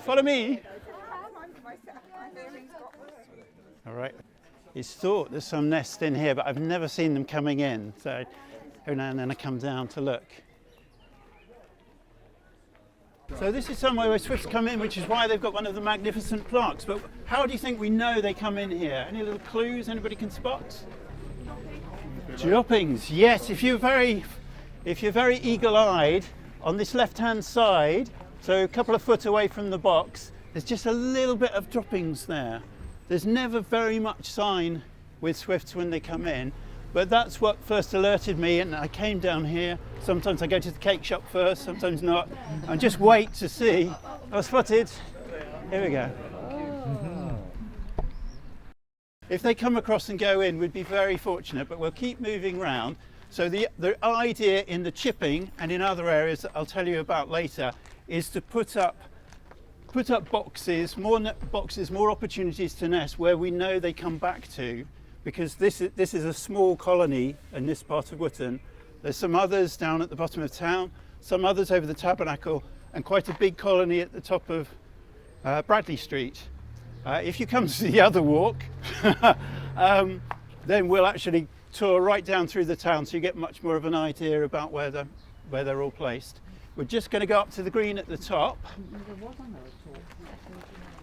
Follow me. All right. It's thought there's some nests in here, but I've never seen them coming in. So every now and then I come down to look. So this is somewhere where swifts come in, which is why they've got one of the magnificent plaques. But how do you think we know they come in here? Any little clues anybody can spot? Droppings, yes. If you're very eagle-eyed, on this left-hand side, so a couple of foot away from the box, there's just a little bit of droppings there. There's never very much sign with swifts when they come in, but that's what first alerted me, and I came down here. Sometimes I go to the cake shop first, sometimes not, and just wait to see. Oh, spotted. Here we go. If they come across and go in, we'd be very fortunate, but we'll keep moving round. So the idea in the chipping and in other areas that I'll tell you about later is to put up boxes, more opportunities to nest where we know they come back to, because this is a small colony in this part of Wotton. There's some others down at the bottom of town, some others over the Tabernacle, and quite a big colony at the top of Bradley Street. If you come to the other walk, then we'll actually tour right down through the town, so you get much more of an idea about where they're all placed. We're just going to go up to the green at the top.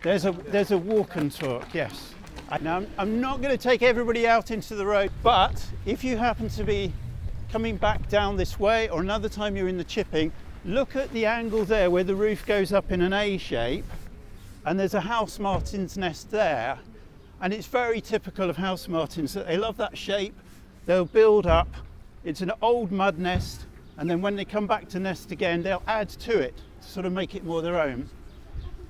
There's a walk and talk, yes. Now I'm not going to take everybody out into the road, but if you happen to be coming back down this way, or another time you're in the chipping, look at the angle there where the roof goes up in an A shape, and there's a house martin's nest there, and it's very typical of house martins that they love that shape. They'll build up. It's an old mud nest, and then when they come back to nest again, they'll add to it to sort of make it more their own.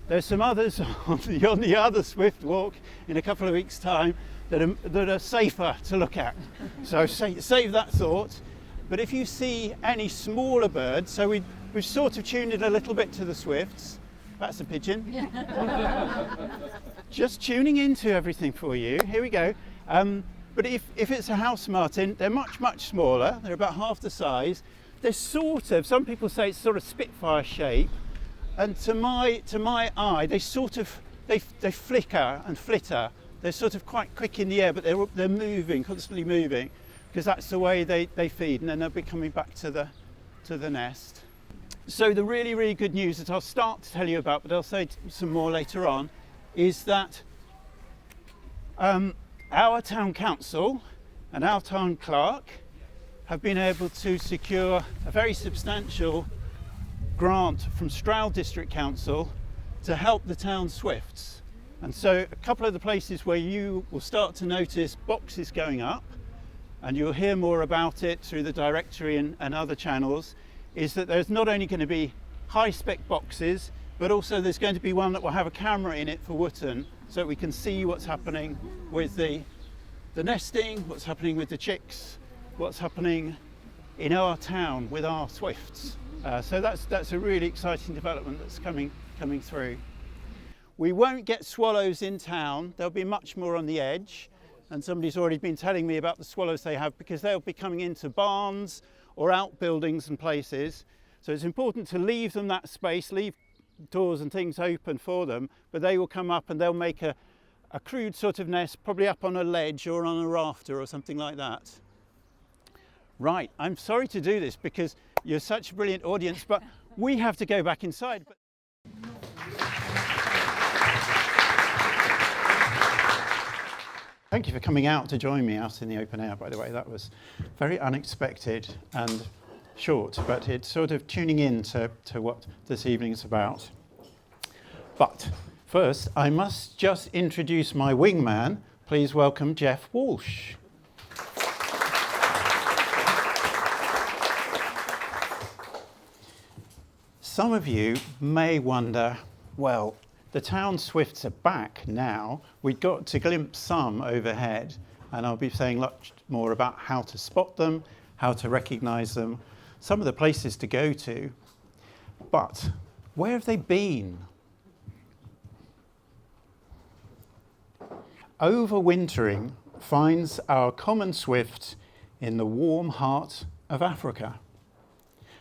There's some others on the other swift walk in a couple of weeks' time that are safer to look at. So save that thought. But if you see any smaller birds, so we've sort of tuned it a little bit to the swifts. That's a pigeon. Just tuning into everything for you. Here we go. But if it's a house martin, they're much, much smaller. They're about half the size. They're sort of, some people say it's sort of Spitfire shape. And to my eye, they sort of, they flicker and flitter. They're sort of quite quick in the air, but they're moving, constantly moving, because that's the way they feed, and then they'll be coming back to the nest. So the really, really good news that I'll start to tell you about, but I'll say some more later on, is that our town council and our town clerk have been able to secure a very substantial grant from Stroud District Council to help the town swifts. And so a couple of the places where you will start to notice boxes going up, and you'll hear more about it through the directory and other channels, is that there's not only going to be high spec boxes, but also there's going to be one that will have a camera in it for Wotton, so that we can see what's happening with the nesting, what's happening with the chicks, what's happening in our town with our swifts. So that's a really exciting development that's coming through. We won't get swallows in town. There'll be much more on the edge, and somebody's already been telling me about the swallows they have, because they'll be coming into barns or outbuildings and places. So it's important to leave them that space, leave doors and things open for them, but they will come up and they'll make a crude sort of nest, probably up on a ledge or on a rafter or something like that. Right, I'm sorry to do this because you're such a brilliant audience, but we have to go back inside. Thank you for coming out to join me out in the open air, by the way. That was very unexpected and short, but it's sort of tuning in to what this evening is about. But first, I must just introduce my wingman. Please welcome Jeff Walsh. Some of you may wonder, well, the town swifts are back now. We got to glimpse some overhead, and I'll be saying much more about how to spot them, how to recognise them, some of the places to go to. But where have they been? Overwintering finds our common swift in the warm heart of Africa.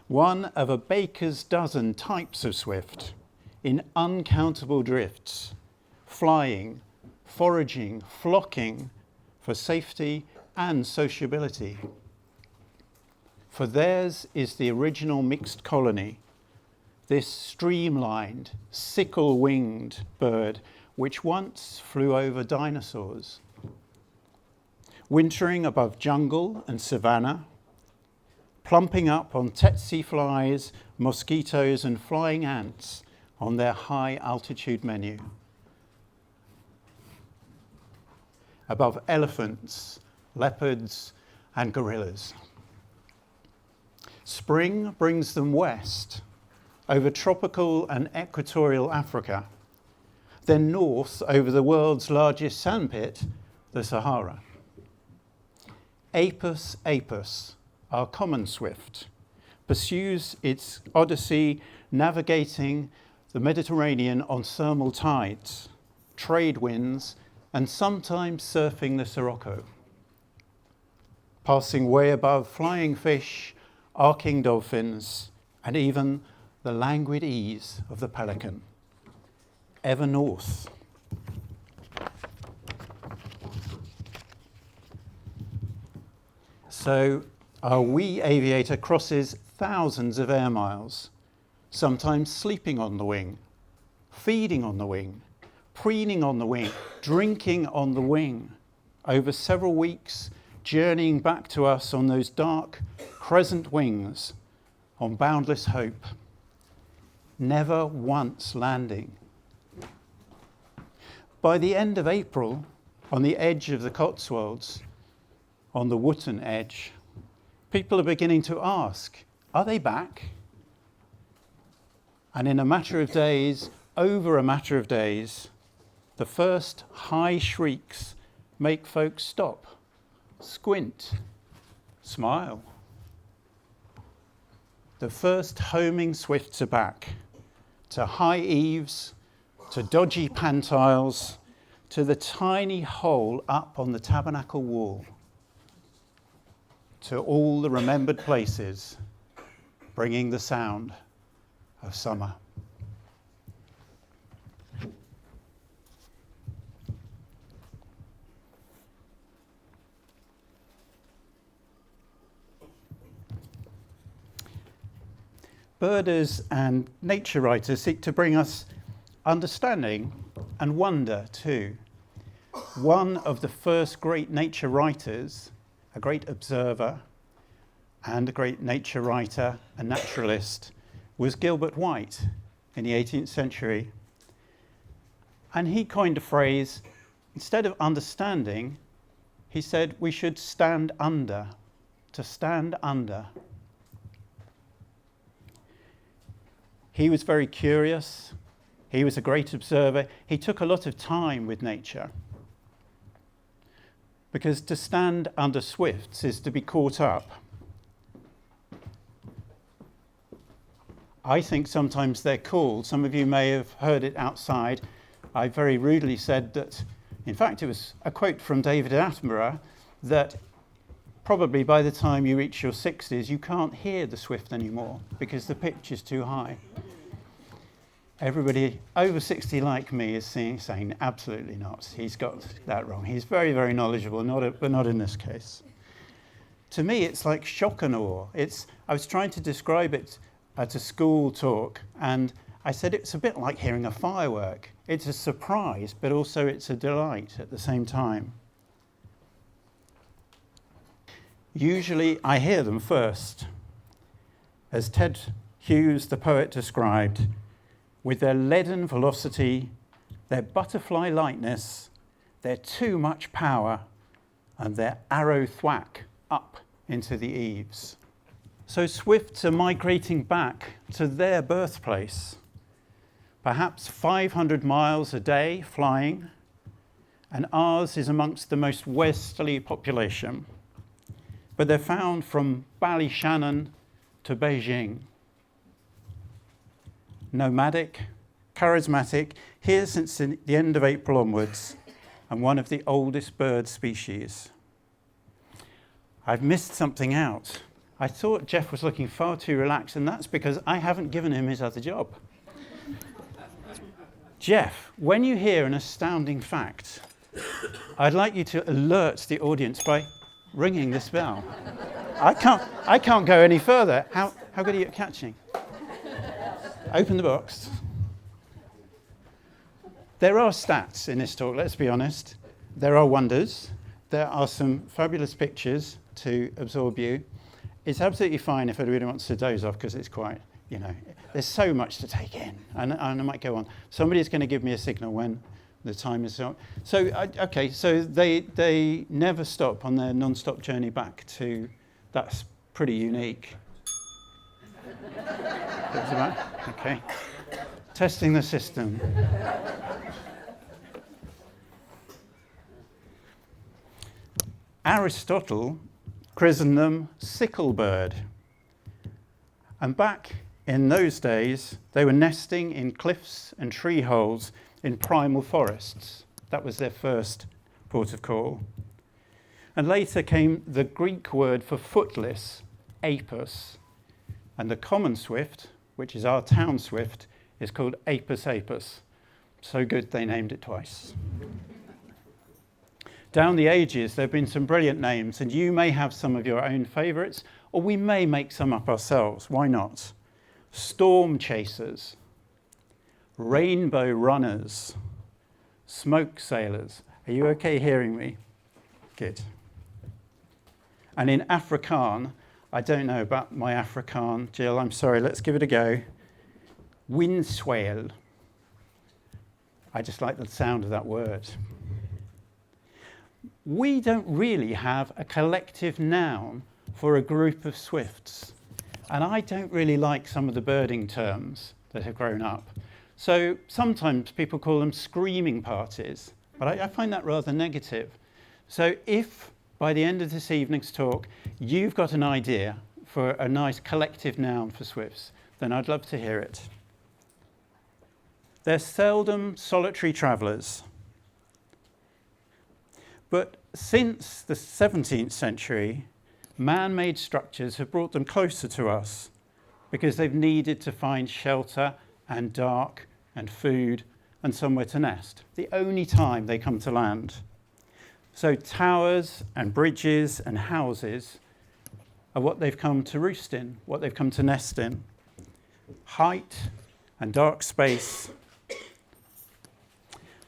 One of a baker's dozen types of swift. in uncountable drifts, flying, foraging, flocking for safety and sociability. For theirs is the original mixed colony, this streamlined, sickle-winged bird which once flew over dinosaurs, wintering above jungle and savanna, plumping up on tsetse flies, mosquitoes and flying ants on their high-altitude menu, above elephants, leopards and gorillas. Spring brings them west, over tropical and equatorial Africa, then north over the world's largest sandpit, the Sahara. Apus apus, our common swift, pursues its odyssey navigating the Mediterranean on thermal tides, trade winds, and sometimes surfing the Sirocco, passing way above flying fish, arcing dolphins, and even the languid ease of the pelican, ever north. So our wee aviator crosses thousands of air miles, sometimes sleeping on the wing, feeding on the wing, preening on the wing, drinking on the wing, over several weeks, journeying back to us on those dark crescent wings on boundless hope, never once landing. By the end of April, on the edge of the Cotswolds, on the Wotton-under-Edge, people are beginning to ask, are they back? And in a matter of days, over a matter of days, the first high shrieks make folks stop, squint, smile. The first homing swifts are back, to high eaves, to dodgy pantiles, to the tiny hole up on the tabernacle wall, to all the remembered places, bringing the sound of summer. Birders and nature writers seek to bring us understanding and wonder too. One of the first great nature writers, a great observer and a great nature writer and naturalist, was Gilbert White in the 18th century. And he coined a phrase, instead of understanding, he said we should stand under, to stand under. He was very curious. He was a great observer. He took a lot of time with nature. Because to stand under swifts is to be caught up. I think sometimes they're called, some of you may have heard it outside, I very rudely said that, in fact it was a quote from David Attenborough, that probably by the time you reach your 60s you can't hear the swift anymore because the pitch is too high. Everybody over 60 like me is saying absolutely not. He's got that wrong. He's very, very knowledgeable, but not in this case. To me, it's like shock and awe. I was trying to describe it at a school talk, and I said it's a bit like hearing a firework. It's a surprise, but also it's a delight at the same time. Usually, I hear them first. As Ted Hughes, the poet, described, with their leaden velocity, their butterfly lightness, their too much power, and their arrow thwack up into the eaves. So swifts are migrating back to their birthplace, perhaps 500 miles a day flying, and ours is amongst the most westerly population. But they're found from Ballyshannon to Beijing. Nomadic, charismatic, here since the end of April onwards, and one of the oldest bird species. I've missed something out. I thought Jeff was looking far too relaxed, and that's because I haven't given him his other job. Jeff, when you hear an astounding fact, I'd like you to alert the audience by ringing this bell. I can't go any further. How good are you at catching? Open the box. There are stats in this talk, let's be honest. There are wonders. There are some fabulous pictures to absorb you. It's absolutely fine if anybody wants to doze off because it's quite, there's so much to take in. And I might go on. Somebody's going to give me a signal when the time is up. So they never stop on their non-stop journey back to, that's pretty unique. Okay. Testing the system. Aristotle christened them sicklebird. And back in those days, they were nesting in cliffs and tree holes in primal forests. That was their first port of call. And later came the Greek word for footless, apus. And the common swift, which is our town swift, is called Apus apus. So good they named it twice. Down the ages, there have been some brilliant names, and you may have some of your own favourites, or we may make some up ourselves. Why not? Storm chasers, rainbow runners, smoke sailors. Are you okay hearing me? Good. And in Afrikaans, I don't know about my Afrikaans, Jill, I'm sorry, let's give it a go. Windswale. I just like the sound of that word. We don't really have a collective noun for a group of swifts. And I don't really like some of the birding terms that have grown up. So sometimes people call them screaming parties, but I find that rather negative. So if by the end of this evening's talk, you've got an idea for a nice collective noun for swifts, then I'd love to hear it. They're seldom solitary travellers. But since the 17th century, man-made structures have brought them closer to us because they've needed to find shelter and dark and food and somewhere to nest, the only time they come to land. So towers and bridges and houses are what they've come to roost in, what they've come to nest in. Height and dark space.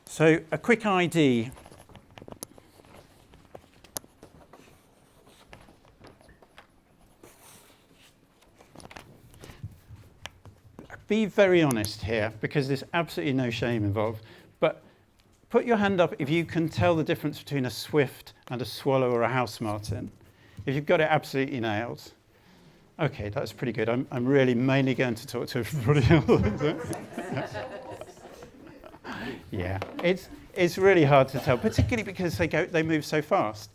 So a quick ID. Be very honest here, because there's absolutely no shame involved. But put your hand up if you can tell the difference between a swift and a swallow or a house martin. If you've got it absolutely nailed. Okay, that's pretty good. I'm really mainly going to talk to everybody else. Yeah, it's really hard to tell, particularly because they move so fast.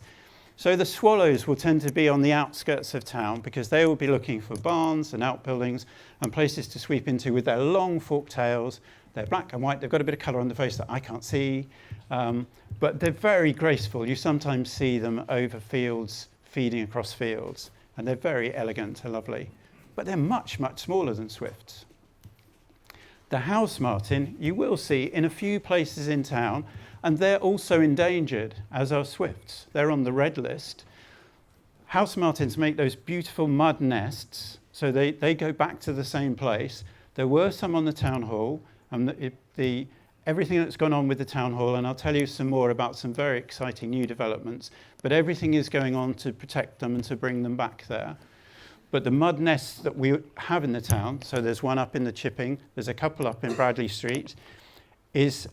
So the swallows will tend to be on the outskirts of town because they will be looking for barns and outbuildings and places to sweep into with their long forked tails. They're black and white. They've got a bit of colour on the face that I can't see. But they're very graceful. You sometimes see them over fields, feeding across fields. And they're very elegant and lovely. But they're much, much smaller than swifts. The house martin you will see in a few places in town, and they're also endangered, as are swifts. They're on the red list. House martins make those beautiful mud nests, so they go back to the same place. There were some on the town hall, and everything that's gone on with the town hall, and I'll tell you some more about some very exciting new developments, but everything is going on to protect them and to bring them back there. But the mud nests that we have in the town, so there's one up in the Chipping, there's a couple up in Bradley Street, is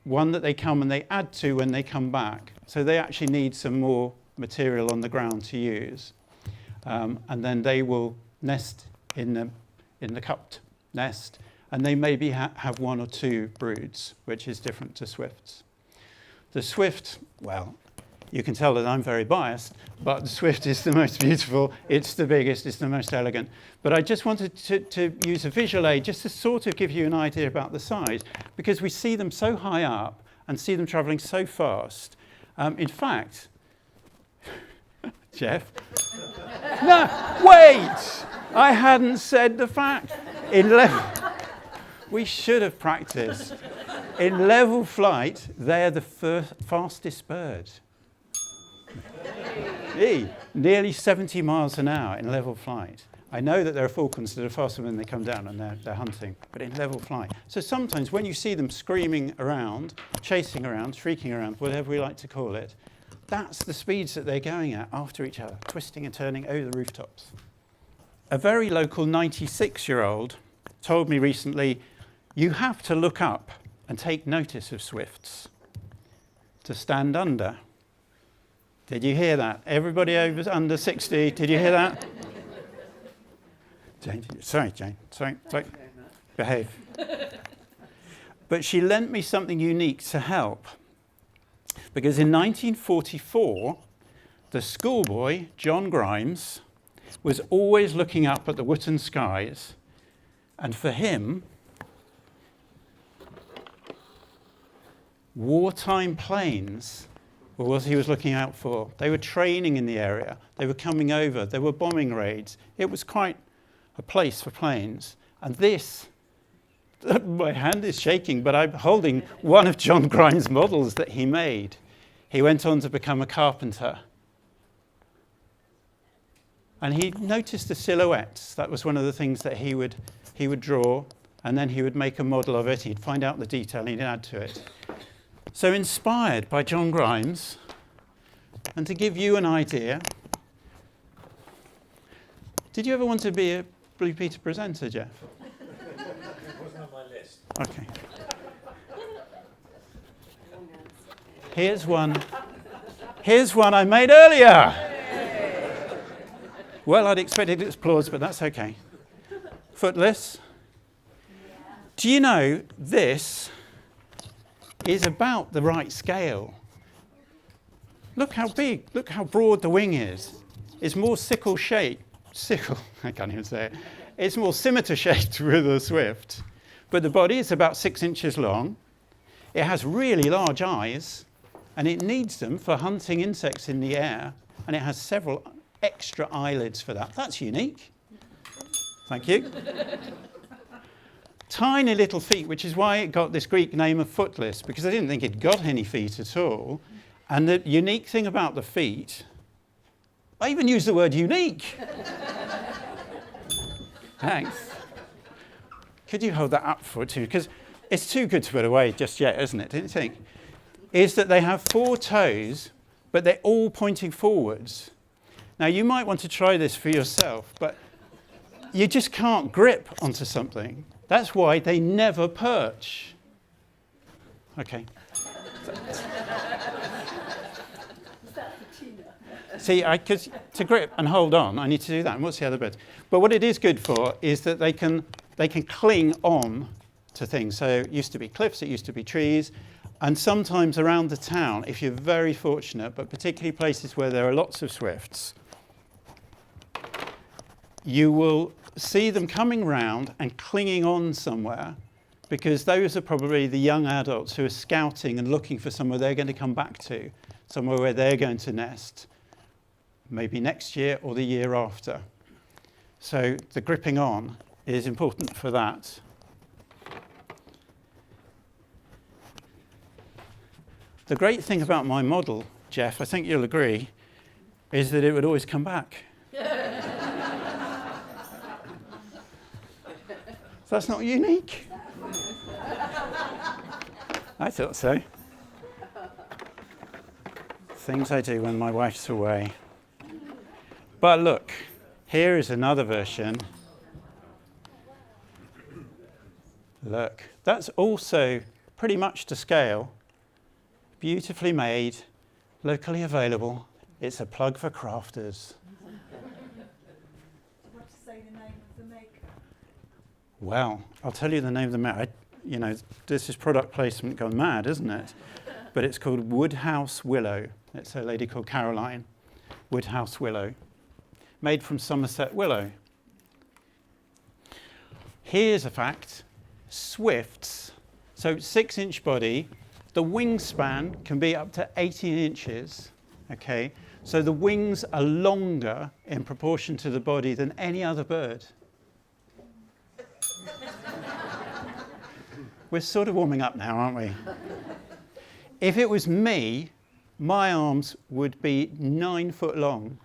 one that they come and they add to when they come back. So they actually need some more material on the ground to use. And then they will nest in the cupped nest, and they maybe have one or two broods, which is different to swifts. The swift, well, you can tell that I'm very biased, but the swift is the most beautiful, it's the biggest, it's the most elegant. But I just wanted to use a visual aid just to sort of give you an idea about the size, because we see them so high up and see them travelling so fast. In fact, Jeff, no, wait! I hadn't said the fact. We should have practiced. In level flight, they're the fastest bird. Nearly 70 miles an hour in level flight. I know that there are falcons that are faster when they come down and they're hunting, but in level flight. So sometimes when you see them screaming around, chasing around, shrieking around, whatever we like to call it, that's the speeds that they're going at after each other, twisting and turning over the rooftops. A very local 96-year-old told me recently, you have to look up and take notice of swifts to stand under. Did you hear that? Everybody under 60, did you hear that? Jane, sorry, Jane. Sorry. Behave. But she lent me something unique to help. Because in 1944, the schoolboy, John Grimes, was always looking up at the Wotton skies. And for him, wartime planes were what he was looking out for. They were training in the area. They were coming over. There were bombing raids. It was quite a place for planes. And this, my hand is shaking, but I'm holding one of John Grimes' models that he made. He went on to become a carpenter. And he noticed the silhouettes. That was one of the things that he would draw, and then he would make a model of it. He'd find out the detail and he'd add to it. So inspired by John Grimes, and to give you an idea, did you ever want to be a Blue Peter presenter, Jeff? It wasn't on my list. Okay. Here's one I made earlier. Well, I'd expected applause, but that's okay. Footless. Do you know this is about the right scale? Look how big, look how broad the wing is. It's more sickle-shaped. I can't even say it. It's more scimitar-shaped with a swift. But the body is about 6 inches long. It has really large eyes, and it needs them for hunting insects in the air, and it has several extra eyelids for that. That's unique. Thank you. Tiny little feet, which is why it got this Greek name of footless, because I didn't think it got any feet at all. And the unique thing about the feet, I even use the word unique. Thanks. Could you hold that up for two? Because it's too good to put away just yet, isn't it? Don't you think? Is that they have 4 toes, but they're all pointing forwards. Now, you might want to try this for yourself, but you just can't grip onto something. That's why they never perch. Okay. See, because to grip and hold on, I need to do that. And what's the other bit? But what it is good for is that they can cling on to things. So it used to be cliffs, it used to be trees. And sometimes around the town, if you're very fortunate, but particularly places where there are lots of swifts, you will see them coming round and clinging on somewhere, because those are probably the young adults who are scouting and looking for somewhere they're going to come back to, somewhere where they're going to nest, maybe next year or the year after. So the gripping on is important for that. The great thing about my model, Jeff, I think you'll agree, is that it would always come back. That's not unique. I thought so. Things I do when my wife's away. But look, here is another version. Look, that's also pretty much to scale. Beautifully made, locally available. It's a plug for crafters. What to say the name of the maker? Well, I'll tell you the name of the maker. This is product placement gone mad, isn't it? But it's called Woodhouse Willow. It's a lady called Caroline. Woodhouse Willow. Made from Somerset willow. Here's a fact. Swifts, so 6-inch body, the wingspan can be up to 18 inches, okay? So the wings are longer in proportion to the body than any other bird. we're sort of warming up now, aren't we? If it was me, my arms would be 9 foot long.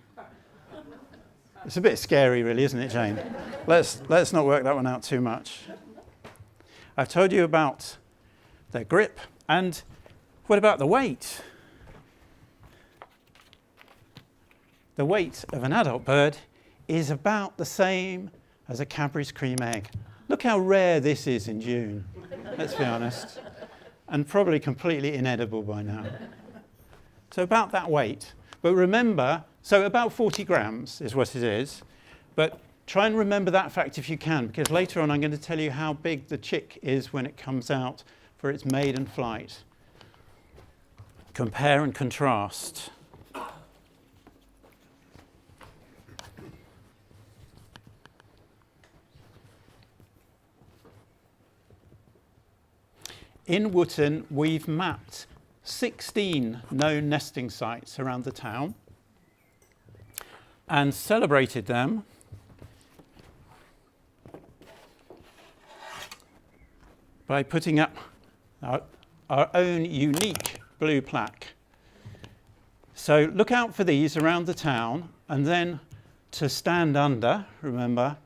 It's a bit scary, really, isn't it, Jane? Let's not work that one out too much. I've told you about their grip, and what about the weight? The weight of an adult bird is about the same as a Cadbury's cream egg. Look how rare this is in June, let's be honest, and probably completely inedible by now. So about that weight. But remember, so about 40 grams is what it is, but try and remember that fact if you can, because later on I'm going to tell you how big the chick is when it comes out for its maiden flight. Compare and contrast. In Wotton, we've mapped 16 known nesting sites around the town and celebrated them by putting up our own unique blue plaque. So look out for these around the town, and then to stand under, remember,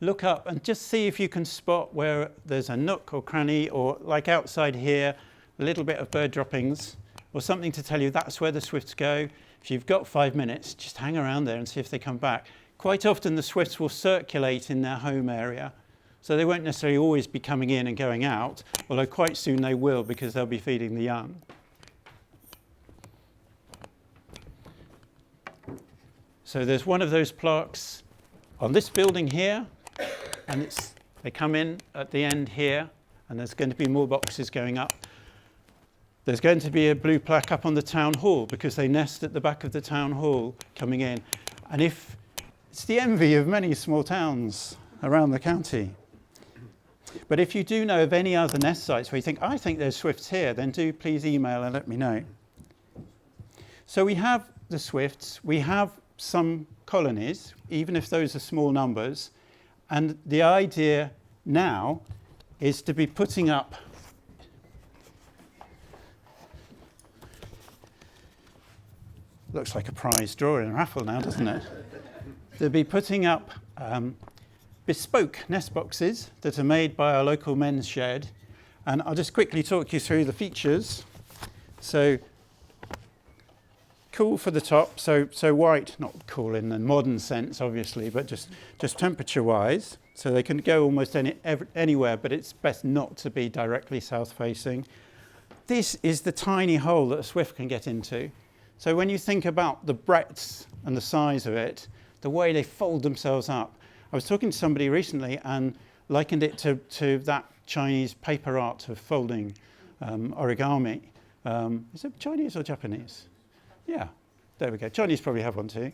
look up and just see if you can spot where there's a nook or cranny, or like outside here, a little bit of bird droppings or something to tell you that's where the swifts go. If you've got 5 minutes, just hang around there and see if they come back. Quite often the swifts will circulate in their home area, so they won't necessarily always be coming in and going out, although quite soon they will because they'll be feeding the young. So there's one of those plaques on this building here, and they come in at the end here, and there's going to be more boxes going up. There's going to be a blue plaque up on the town hall because they nest at the back of the town hall coming in. And if it's the envy of many small towns around the county. But if you do know of any other nest sites where you think, I think there's swifts here, then do please email and let me know. So we have the swifts, we have some colonies, even if those are small numbers. And the idea now is to be putting up looks like a prize draw in a raffle now, doesn't it? To be putting up bespoke nest boxes that are made by our local men's shed. And I'll just quickly talk you through the features. So cool for the top, so white, not cool in the modern sense, obviously, but just temperature-wise. So they can go almost anywhere, but it's best not to be directly south-facing. This is the tiny hole that a swift can get into. So when you think about the breadth and the size of it, the way they fold themselves up. I was talking to somebody recently and likened it to that Chinese paper art of folding origami. Is it Chinese or Japanese? Yeah, there we go. Chinese probably have one too.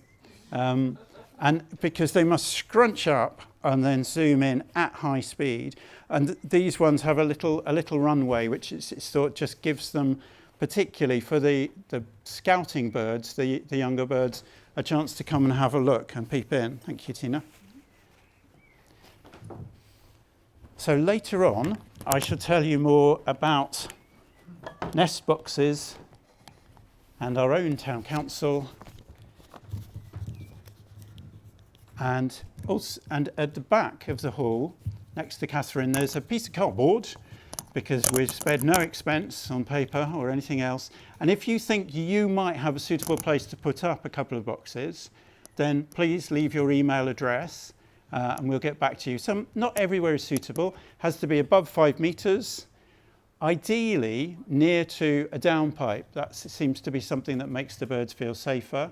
And because they must scrunch up and then zoom in at high speed. And these ones have a little runway, which it's thought just gives them, particularly for the scouting birds, the younger birds, a chance to come and have a look and peep in. Thank you, Tina. So later on, I shall tell you more about nest boxes and our own town council, and at the back of the hall, next to Catherine, there's a piece of cardboard, because we've spared no expense on paper or anything else. And if you think you might have a suitable place to put up a couple of boxes, then please leave your email address and we'll get back to you. Not everywhere is suitable, has to be above 5 meters, ideally near to a downpipe. That seems to be something that makes the birds feel safer.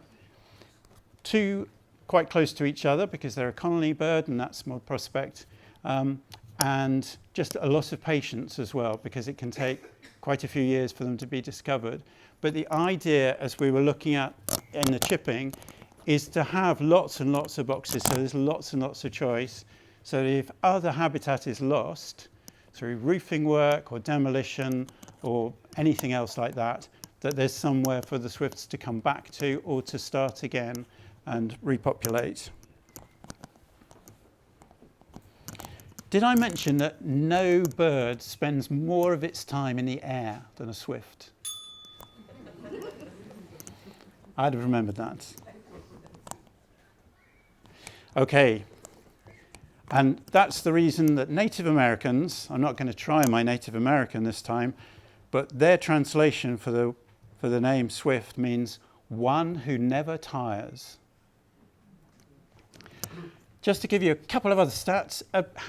2 quite close to each other because they're a colony bird and that's more prospect. And just a lot of patience as well, because it can take quite a few years for them to be discovered. But the idea, as we were looking at in the chipping, is to have lots and lots of boxes, so there's lots and lots of choice, so that if other habitat is lost through roofing work or demolition or anything else like that, that there's somewhere for the swifts to come back to or to start again and repopulate. Did I mention that no bird spends more of its time in the air than a swift? I'd have remembered that. Okay, and that's the reason that Native Americans, I'm not going to try my Native American this time, but their translation for the name swift means one who never tires. Just to give you a couple of other stats,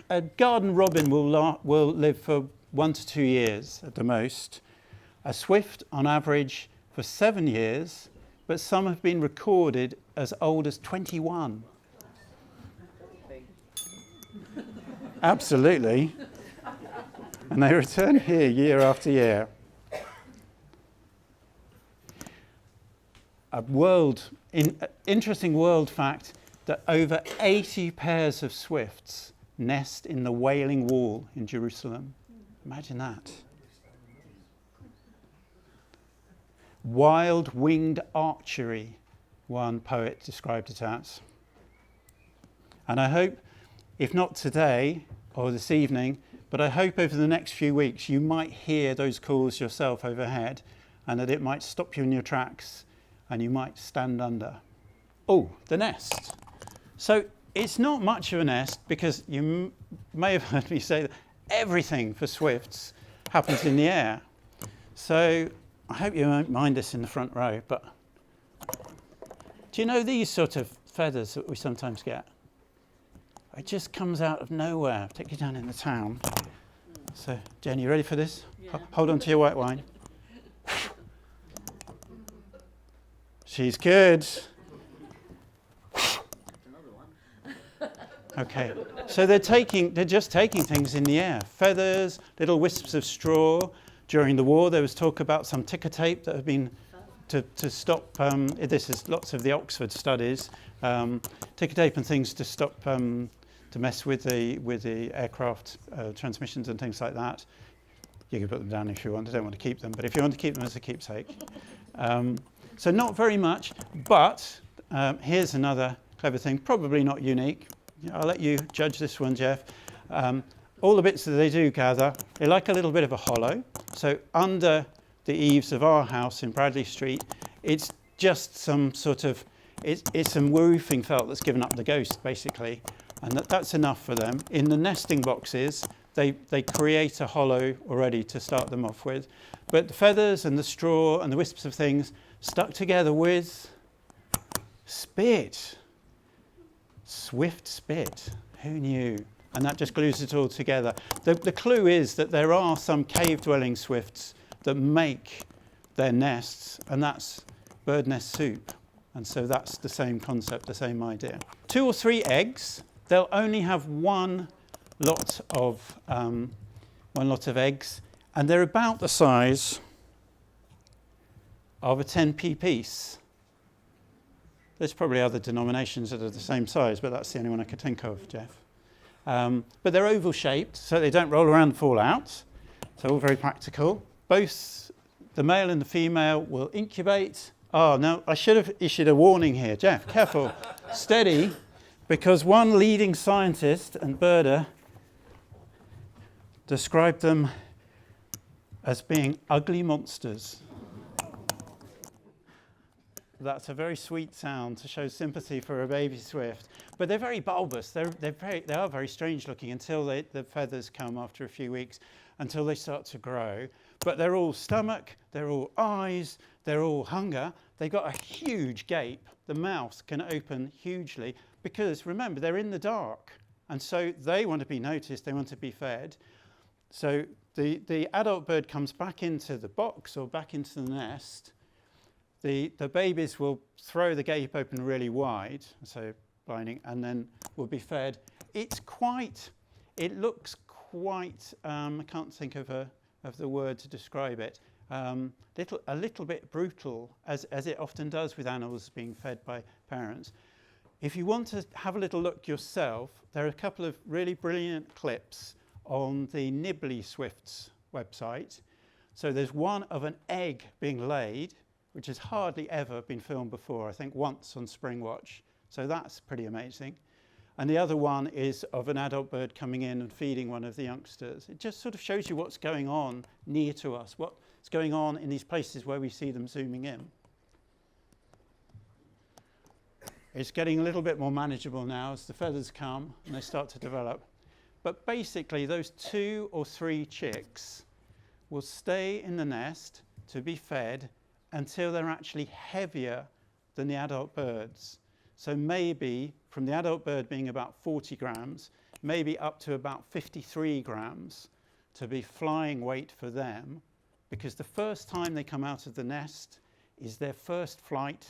a garden robin will live for 1 to 2 years at the most. A swift, on average, for 7 years, but some have been recorded as old as 21. Absolutely. And they return here year after year. Interesting world fact that over 80 pairs of swifts nest in the Wailing Wall in Jerusalem. Imagine that. Wild winged archery, one poet described it as. And I hope, if not today or this evening, but I hope over the next few weeks you might hear those calls yourself overhead, and that it might stop you in your tracks and you might stand under. Oh, the nest. So it's not much of a nest, because you may have heard me say that everything for swifts happens in the air. So I hope you won't mind this in the front row, but do you know these sort of feathers that we sometimes get? It just comes out of nowhere, particularly down in the town. So, Jen, you ready for this? Yeah. Hold on to your white wine. She's good. Okay, so they're just taking things in the air. Feathers, little wisps of straw. During the war, there was talk about some ticker tape that had been to stop. This is lots of the Oxford studies. Ticker tape and things to stop to mess with the aircraft transmissions and things like that. You can put them down if you want. I don't want to keep them, but if you want to keep them as a keepsake. So not very much, but here's another clever thing, probably not unique. I'll let you judge this one, Jeff. All the bits that they do gather, they like a little bit of a hollow. So under the eaves of our house in Bradley Street, it's just some sort of, it's some roofing felt that's given up the ghost, basically. And that's enough for them. In the nesting boxes, they create a hollow already to start them off with. But the feathers and the straw and the wisps of things stuck together with spit. Swift spit. Who knew? And that just glues it all together. The clue is that there are some cave-dwelling swifts that make their nests, and that's bird nest soup. And so that's the same concept, the same idea. 2 or 3 eggs. They'll only have one lot of eggs, and they're about the size of a 10p piece. There's probably other denominations that are the same size, but that's the only one I could think of, Jeff. But they're oval-shaped, so they don't roll around and fall out. So all very practical. Both the male and the female will incubate. Oh, no, I should have issued a warning here. Jeff, careful. Steady, because one leading scientist and birder described them as being ugly monsters. That's a very sweet sound to show sympathy for a baby swift. But they're very bulbous. They are very strange looking until the feathers come after a few weeks, until they start to grow. But they're all stomach, they're all eyes, they're all hunger. They've got a huge gape. The mouth can open hugely because, remember, they're in the dark. And so they want to be noticed, they want to be fed. So the adult bird comes back into the box or back into the nest. The babies will throw the gape open really wide, so blinding, and then will be fed. It looks quite, I can't think of the word to describe it, a little bit brutal, as it often does with animals being fed by parents. If you want to have a little look yourself, there are a couple of really brilliant clips on the Nibley Swifts website. So there's one of an egg being laid, which has hardly ever been filmed before, I think once on Spring Watch. So that's pretty amazing. and the other one is of an adult bird coming in and feeding one of the youngsters. It just sort of shows you what's going on near to us, what's going on in these places where we see them zooming in. It's getting a little bit more manageable now as the feathers come and they start to develop. But basically, those 2 or 3 chicks will stay in the nest to be fed until they're actually heavier than the adult birds. So maybe from the adult bird being about 40 grams, maybe up to about 53 grams to be flying weight for them, because the first time they come out of the nest is their first flight.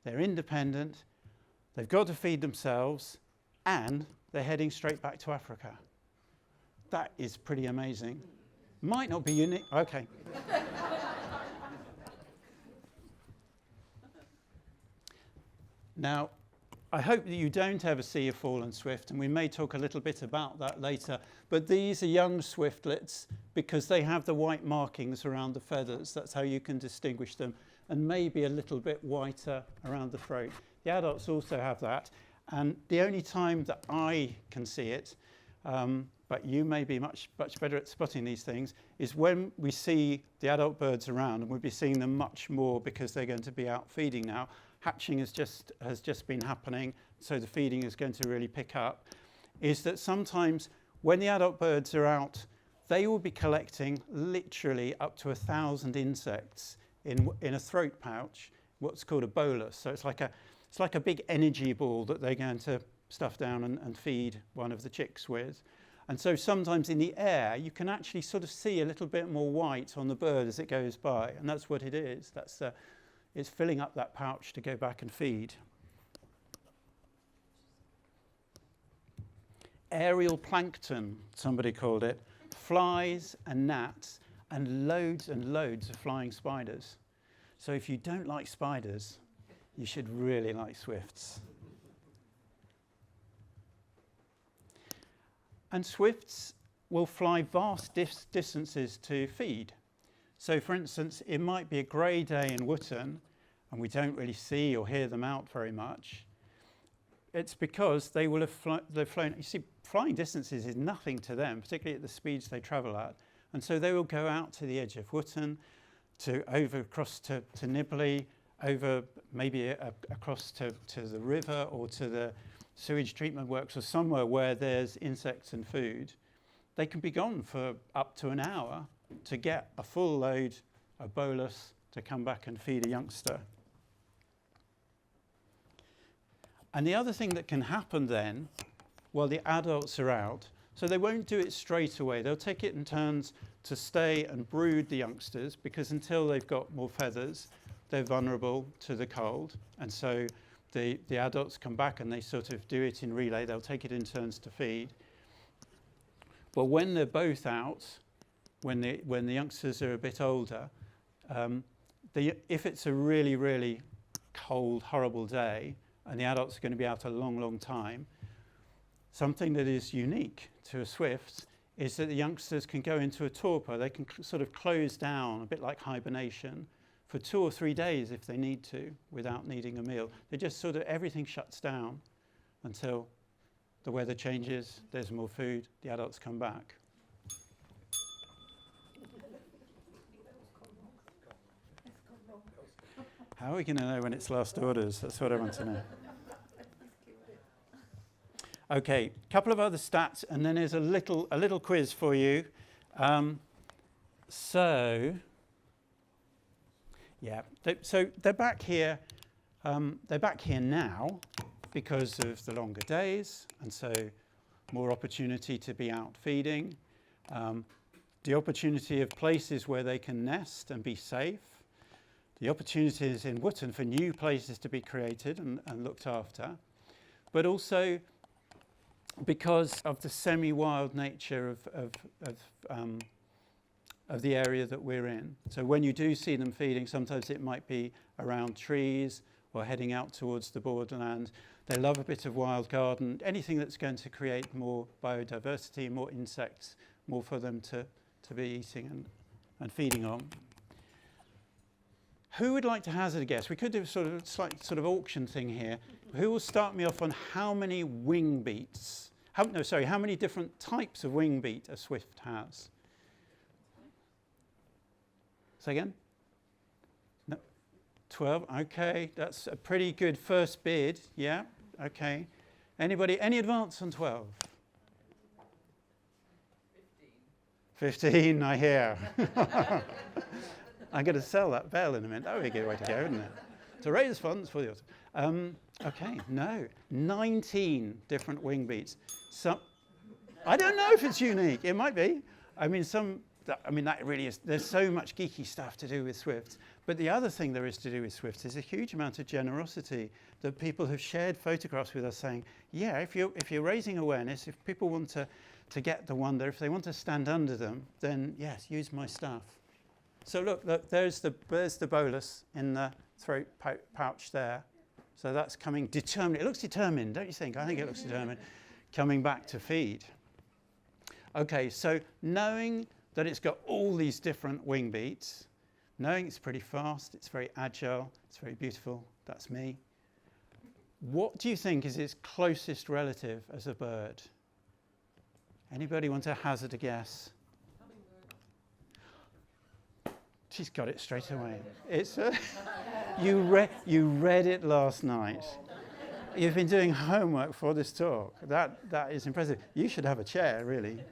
They're independent, they've got to feed themselves, and they're heading straight back to Africa. That is pretty amazing. Might not be unique. Okay. Now, I hope that you don't ever see a fallen swift, and we may talk a little bit about that later, but these are young swiftlets because they have the white markings around the feathers. That's how you can distinguish them, and maybe a little bit whiter around the throat. The adults also have that, and the only time that I can see it, but you may be much better at spotting these things, is when we see the adult birds around, and we'll be seeing them much more because they're going to be out feeding now. Hatching has just been happening, so the feeding is going to really pick up, is that sometimes when the adult birds are out, they will be collecting literally up to 1,000 insects in a throat pouch, what's called a bolus. So it's like a big energy ball that they're going to stuff down and feed one of the chicks with. And so sometimes in the air, you can actually sort of see a little bit more white on the bird as it goes by, and that's what it is. It's filling up that pouch to go back and feed. Aerial plankton, somebody called it, flies and gnats, and loads of flying spiders. So if you don't like spiders, you should really like swifts. And swifts will fly vast distances to feed. So for instance, it might be a grey day in Wotton, and we don't really see or hear them out very much. It's because they will have flown. You see, flying distances is nothing to them, particularly at the speeds they travel at. And so they will go out to the edge of Wotton, across to Nibley, over maybe across to the river or to the sewage treatment works or somewhere where there's insects and food. They can be gone for up to an hour to get a full load, a bolus, to come back and feed a youngster. And the other thing that can happen then, while the adults are out, so they won't do it straight away. They'll take it in turns to stay and brood the youngsters, because until they've got more feathers, they're vulnerable to the cold. And so the adults come back and they sort of do it in relay. They'll take it in turns to feed. But when they're both out, when the youngsters are a bit older, if it's a really, really cold, horrible day, and the adults are going to be out a long, long time, something that is unique to a swift is that the youngsters can go into a torpor. They can sort of close down, a bit like hibernation, for 2 or 3 days if they need to, without needing a meal. They just sort of, everything shuts down until the weather changes, there's more food, the adults come back. How are we going to know when it's last orders? That's what I want to know. Okay, a couple of other stats, and then there's a little quiz for you. So they're back here. They're back here now because of the longer days, and so more opportunity to be out feeding. The opportunity of places where they can nest and be safe. The opportunities in Wotton for new places to be created and looked after, but also because of the semi-wild nature of the area that we're in. So when you do see them feeding, sometimes it might be around trees or heading out towards the borderland. They love a bit of wild garden, anything that's going to create more biodiversity, more insects, more for them to be eating and feeding on. Who would like to hazard a guess? We could do a sort of auction thing here. Who will start me off on how many wing beats? How many different types of wing beat a swift has? Say again? No. 12. Okay, that's a pretty good first bid. Yeah. Okay. Anybody? Any advance on 12? 15, I hear. I'm going to sell that bell in a minute. That would be a good way to go, wouldn't it? To raise funds for the autumn. Okay, no. 19 different wing beats. Some, I don't know if it's unique. It might be. I mean, that really is. There's so much geeky stuff to do with Swifts. But the other thing there is to do with Swifts is a huge amount of generosity that people have shared photographs with us saying, yeah, if you're raising awareness, if people want to get the wonder, if they want to stand under them, then yes, use my stuff. So look, there's the bolus in the throat pouch there. So that's coming determined. It looks determined, don't you think? I think it looks determined. Coming back to feed. Okay, so knowing that it's got all these different wing beats, knowing it's pretty fast, it's very agile, it's very beautiful, that's me. What do you think is its closest relative as a bird? Anybody want to hazard a guess? She's got it straight away. It's you read it last night. You've been doing homework for this talk. That is impressive. You should have a chair, really.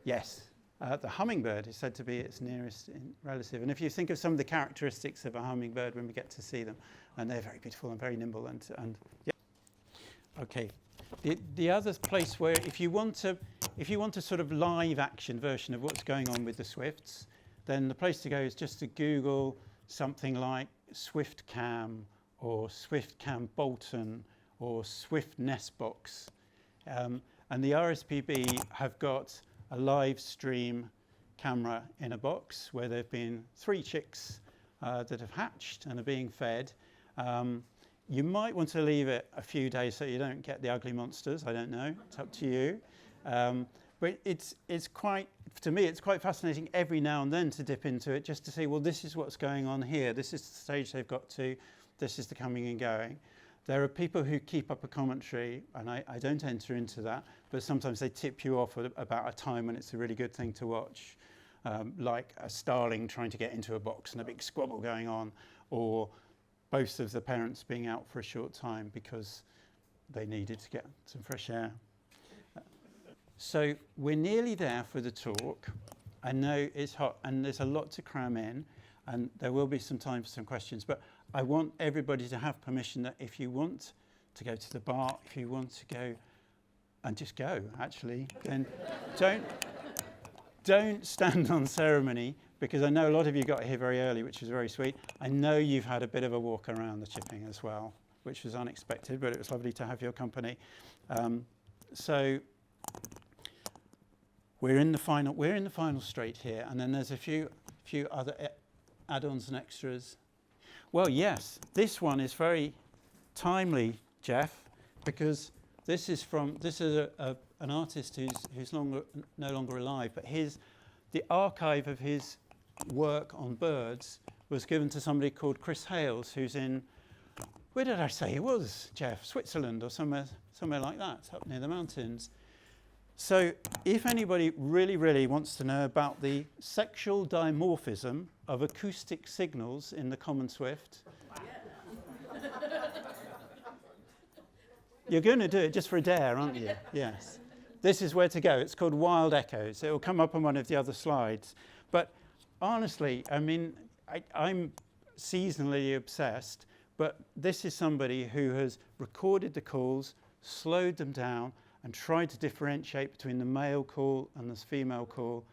Yes, the hummingbird is said to be its nearest relative. And if you think of some of the characteristics of a hummingbird when we get to see them, and they're very beautiful and very nimble and yeah. Okay. The other place where if you want a sort of live action version of what's going on with the swifts, then the place to go is just to Google something like Swift Cam or Swift Cam Bolton or Swift Nest Box. And the RSPB have got a live stream camera in a box where there have been 3 chicks that have hatched and are being fed. You might want to leave it a few days so you don't get the ugly monsters. I don't know. It's up to you. But it's quite, to me, it's quite fascinating every now and then to dip into it just to see, well, this is what's going on here. This is the stage they've got to. This is the coming and going. There are people who keep up a commentary, and I don't enter into that, but sometimes they tip you off about a time when it's a really good thing to watch, like a starling trying to get into a box and a big squabble going on, or both of the parents being out for a short time because they needed to get some fresh air. So we're nearly there for the talk. I know it's hot and there's a lot to cram in, and there will be some time for some questions, but I want everybody to have permission that if you want to go to the bar, if you want to go and just go, actually, then don't stand on ceremony, because I know a lot of you got here very early, which was very sweet. I know you've had a bit of a walk around the chipping as well, which was unexpected, but it was lovely to have your company. So we're in the final straight here, and then there's a few other add-ons and extras. Well, yes, this one is very timely, Jeff, because this is an artist who's no longer alive, but the archive of his work on birds was given to somebody called Chris Hales, who's in, where did I say he was, Jeff? Switzerland or somewhere like that, up near the mountains. So if anybody really, really wants to know about the sexual dimorphism of acoustic signals in the common swift, you're going to do it just for a dare, aren't you? Yes. This is where to go. It's called Wild Echoes. It will come up on one of the other slides. But honestly, I mean, I'm seasonally obsessed, but this is somebody who has recorded the calls, slowed them down, and tried to differentiate between the male call and the female call,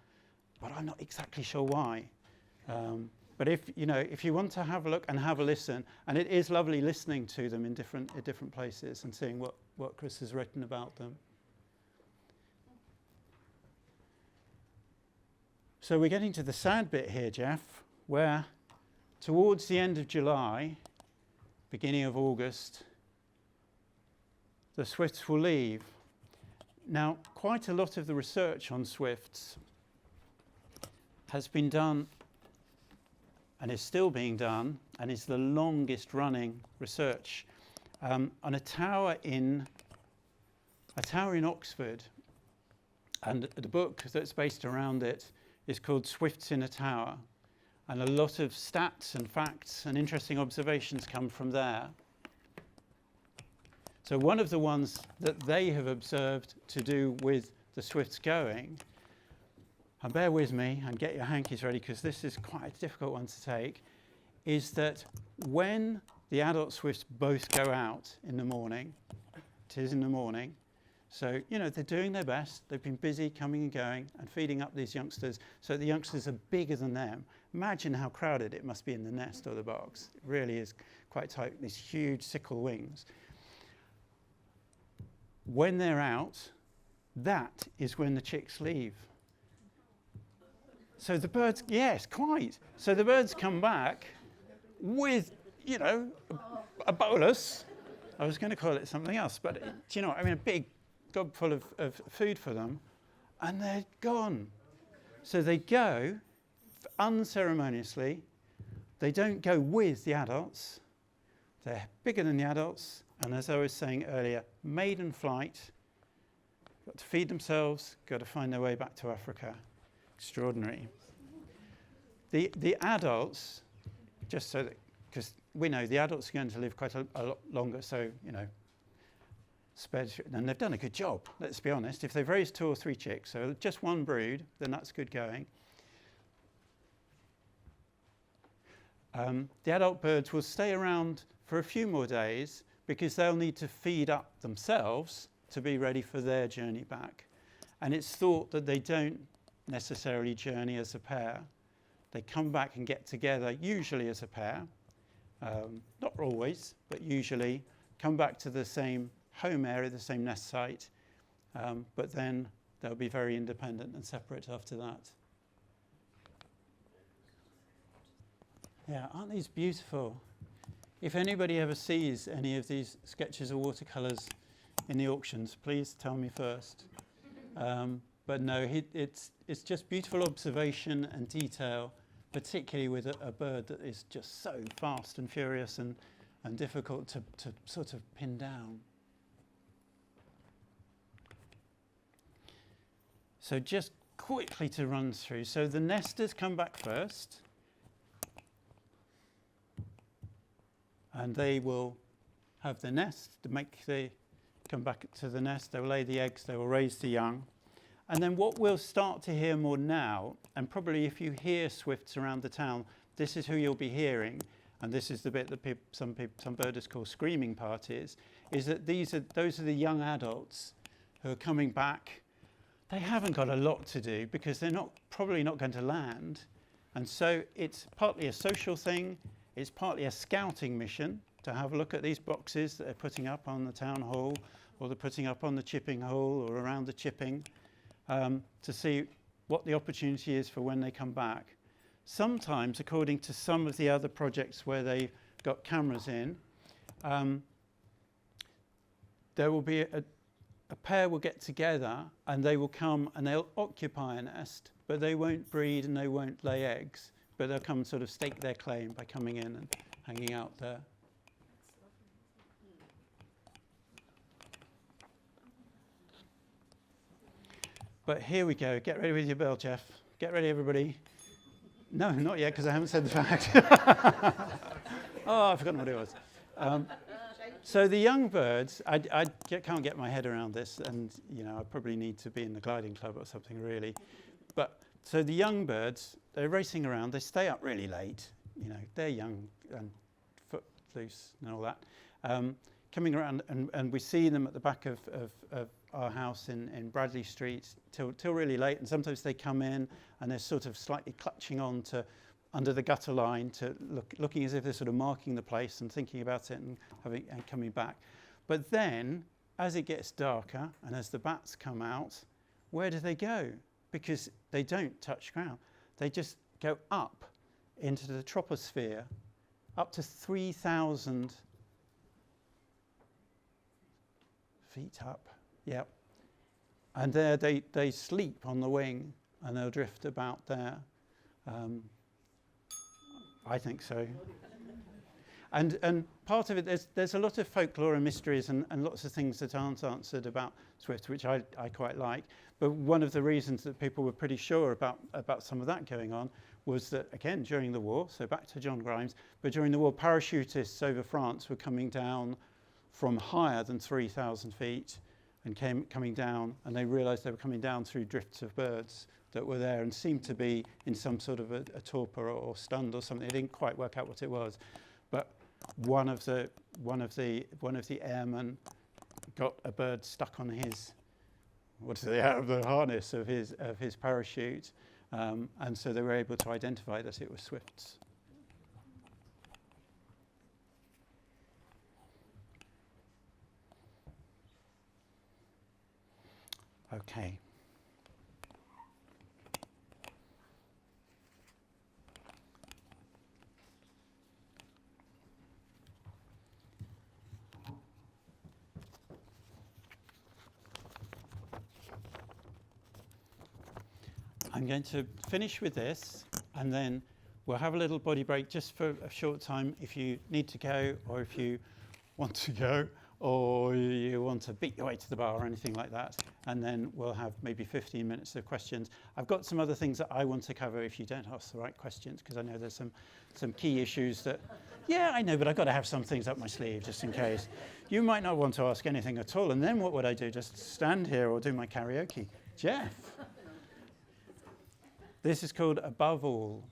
but I'm not exactly sure why. But if you want to have a look and have a listen, and it is lovely listening to them in different places and seeing what Chris has written about them. So we're getting to the sad bit here, Jeff, where towards the end of July, beginning of August, the swifts will leave. Now, quite a lot of the research on swifts has been done and is still being done, and is the longest running research on a tower in Oxford. And the book that's based around it is called Swifts in a Tower. And a lot of stats and facts and interesting observations come from there. So one of the ones that they have observed to do with the swifts going, and bear with me and get your hankies ready because this is quite a difficult one to take, is that when the adult swifts both go out in the morning, it is in the morning, so, you know, they're doing their best. They've been busy coming and going and feeding up these youngsters. So the youngsters are bigger than them. Imagine how crowded it must be in the nest or the box. It really is quite tight, these huge sickle wings. When they're out, that is when the chicks leave. So the birds, yes, quite. So the birds come back with, you know, a bolus. I was going to call it something else, but, you know, I mean, a big gob full of food for them, and they're gone. So they go unceremoniously. They don't go with the adults. They're bigger than the adults, and as I was saying earlier, maiden flight, got to feed themselves, got to find their way back to Africa. Extraordinary. The adults, just so that, because we know the adults are going to live quite a lot longer, so, you know, and they've done a good job, let's be honest. If they've raised 2 or 3 chicks, so just one brood, then that's good going. The adult birds will stay around for a few more days because they'll need to feed up themselves to be ready for their journey back. And it's thought that they don't necessarily journey as a pair. They come back and get together, usually as a pair. Not always, but usually come back to the same home area, the same nest site, but then they'll be very independent and separate after that. Yeah, aren't these beautiful? If anybody ever sees any of these sketches or watercolours in the auctions, please tell me first. But no, it's just beautiful observation and detail, particularly with a bird that is just so fast and furious and difficult to sort of pin down. So just quickly to run through. So the nesters come back first. And they will have the nest come back to the nest. They will lay the eggs. They will raise the young. And then what we'll start to hear more now, and probably if you hear swifts around the town, this is who you'll be hearing. And this is the bit that some birders call screaming parties, is that those are the young adults who are coming back. They haven't got a lot to do because they're probably not going to land. And so it's partly a social thing. It's partly a scouting mission to have a look at these boxes that they're putting up on the town hall, or they're putting up on the chipping hole or around the chipping, to see what the opportunity is for when they come back. Sometimes, according to some of the other projects where they've got cameras in, there will be a pair will get together and they will come and they'll occupy a nest, but they won't breed and they won't lay eggs, but they'll come and sort of stake their claim by coming in and hanging out there. But here we go. Get ready with your bell, Jeff. Get ready, everybody. No, not yet, because I haven't said the fact. Oh, I've forgotten what it was. So the young birds, I can't get my head around this, and you know I probably need to be in the gliding club or something really. But so the young birds, they're racing around. They stay up really late. You know, they're young and footloose and all that. Coming around, and we see them at the back of our house in Bradley Street till really late. And sometimes they come in and they're sort of slightly clutching on to under the gutter line, to looking as if they're sort of marking the place and thinking about it and coming back. But then, as it gets darker and as the bats come out, where do they go? Because they don't touch ground. They just go up into the troposphere, up to 3,000 feet up. Yep. And there they sleep on the wing and they'll drift about there. I think so. And part of it, there's a lot of folklore and mysteries and lots of things that aren't answered about Swift, which I quite like. But one of the reasons that people were pretty sure about some of that going on was that, again, during the war, so back to John Grimes, but during the war, parachutists over France were coming down from higher than 3,000 feet and coming down, and they realised they were coming down through drifts of birds that were there and seemed to be in some sort of a torpor or stunned or something. They didn't quite work out what it was. But one of the airmen got a bird stuck on his, out of the harness of his parachute, and so they were able to identify that it was Swift's. Okay. I'm going to finish with this, and then we'll have a little body break just for a short time if you need to go, or if you want to go, or you want to beat your way to the bar or anything like that. And then we'll have maybe 15 minutes of questions. I've got some other things that I want to cover if you don't ask the right questions, because I know there's some key issues that, yeah, I know, but I've got to have some things up my sleeve just in case. You might not want to ask anything at all, and then what would I do? Just stand here or do my karaoke? Jeff? This is called Above All.